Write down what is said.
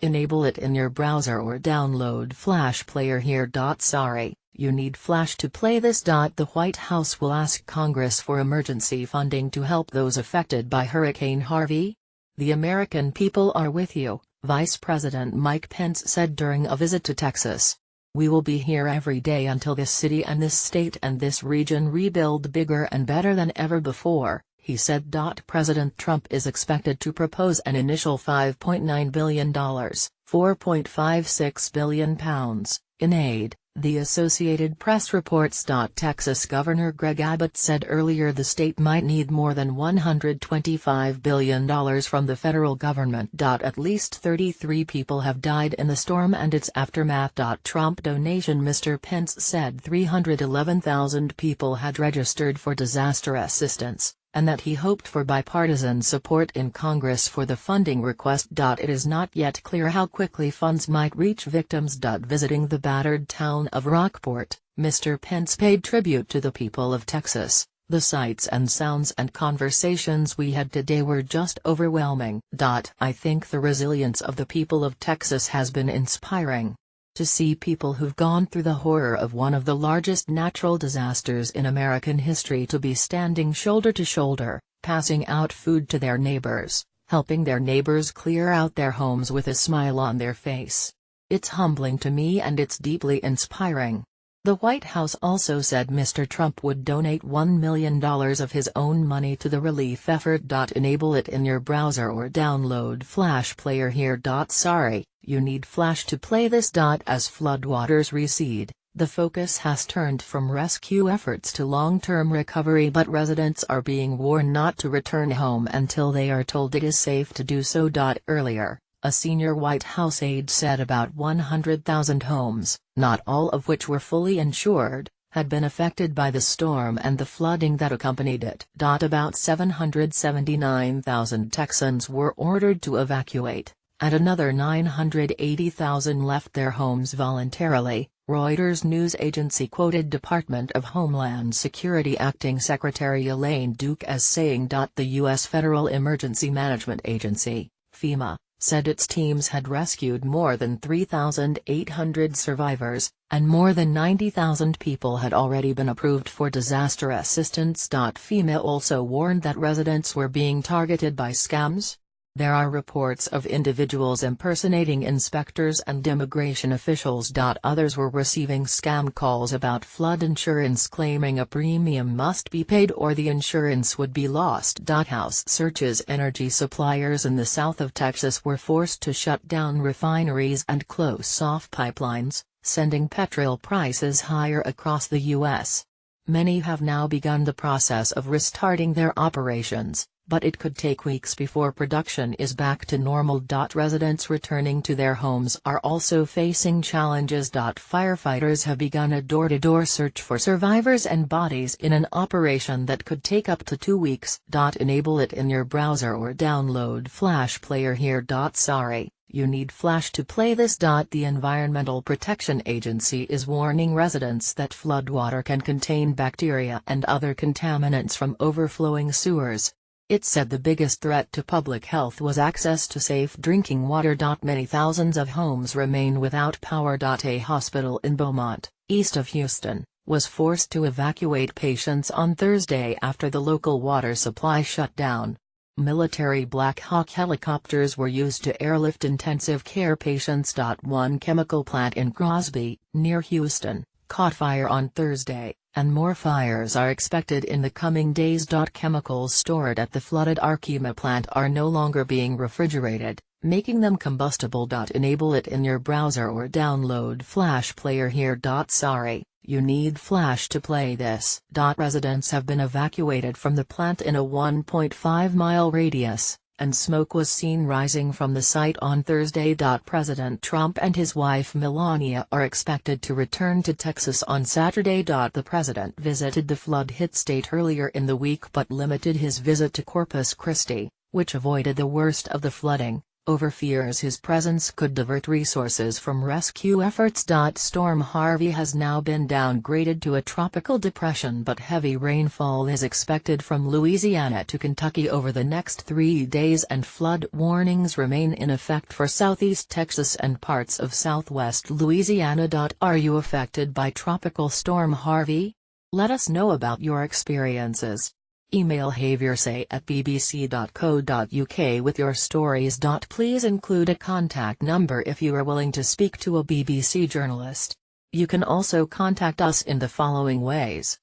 Enable it in your browser or download Flash Player here. Sorry, you need Flash to play this. The White House will ask Congress for emergency funding to help those affected by Hurricane Harvey. The American people are with you, Vice President Mike Pence said during a visit to Texas. We will be here every day until this city and this state and this region rebuild bigger and better than ever before, he said. President Trump is expected to propose an initial $5.9 billion, £4.56 billion, in aid, the Associated Press reports. Texas Governor Greg Abbott said earlier the state might need more than $125 billion from the federal government. At least 33 people have died in the storm and its aftermath. Trump donation. Mr. Pence said 311,000 people had registered for disaster assistance, and that he hoped for bipartisan support in Congress for the funding request. It is not yet clear how quickly funds might reach victims. Visiting the battered town of Rockport, Mr. Pence paid tribute to the people of Texas. The sights and sounds and conversations we had today were just overwhelming. I think the resilience of the people of Texas has been inspiring. To see people who've gone through the horror of one of the largest natural disasters in American history to be standing shoulder to shoulder, passing out food to their neighbors, helping their neighbors clear out their homes with a smile on their face. It's humbling to me and it's deeply inspiring. The White House also said Mr. Trump would donate $1 million of his own money to the relief effort. Enable it in your browser or download Flash Player here. Sorry, you need Flash to play this. As floodwaters recede, the focus has turned from rescue efforts to long-term recovery, but residents are being warned not to return home until they are told it is safe to do so. Earlier, a senior White House aide said about 100,000 homes, not all of which were fully insured, had been affected by the storm and the flooding that accompanied it. About 779,000 Texans were ordered to evacuate, and another 980,000 left their homes voluntarily, Reuters news agency quoted Department of Homeland Security Acting Secretary Elaine Duke as saying. The U.S. Federal Emergency Management Agency, FEMA, said its teams had rescued more than 3,800 survivors, and more than 90,000 people had already been approved for disaster assistance. FEMA also warned that residents were being targeted by scams. There are reports of individuals impersonating inspectors and immigration officials. Others were receiving scam calls about flood insurance, claiming a premium must be paid or the insurance would be lost. House searches. Energy suppliers in the south of Texas were forced to shut down refineries and close off pipelines, sending petrol prices higher across the U.S. Many have now begun the process of restarting their operations, but it could take weeks before production is back to normal. Residents returning to their homes are also facing challenges. Firefighters have begun a door-to-door search for survivors and bodies in an operation that could take up to 2 weeks. Enable it in your browser or download Flash Player here. Sorry, you need Flash to play this. The Environmental Protection Agency is warning residents that floodwater can contain bacteria and other contaminants from overflowing sewers. It said the biggest threat to public health was access to safe drinking water. Many thousands of homes remain without power. A hospital in Beaumont, east of Houston, was forced to evacuate patients on Thursday after the local water supply shut down. Military Black Hawk helicopters were used to airlift intensive care patients. One chemical plant in Crosby, near Houston, caught fire on Thursday, and more fires are expected in the coming days. Chemicals stored at the flooded Arkema plant are no longer being refrigerated, making them combustible. Enable it in your browser or download Flash Player here. Sorry, you need Flash to play this. Residents have been evacuated from the plant in a 1.5-mile radius, and smoke was seen rising from the site on Thursday. President Trump and his wife Melania are expected to return to Texas on Saturday. The president visited the flood-hit state earlier in the week but limited his visit to Corpus Christi, which avoided the worst of the flooding, over fears his presence could divert resources from rescue efforts. Storm Harvey has now been downgraded to a tropical depression, but heavy rainfall is expected from Louisiana to Kentucky over the next 3 days, and flood warnings remain in effect for southeast Texas and parts of southwest Louisiana. Are you affected by Tropical Storm Harvey? Let us know about your experiences. Email haviorsay@bbc.co.uk with your stories. Please include a contact number if you are willing to speak to a BBC journalist. You can also contact us in the following ways.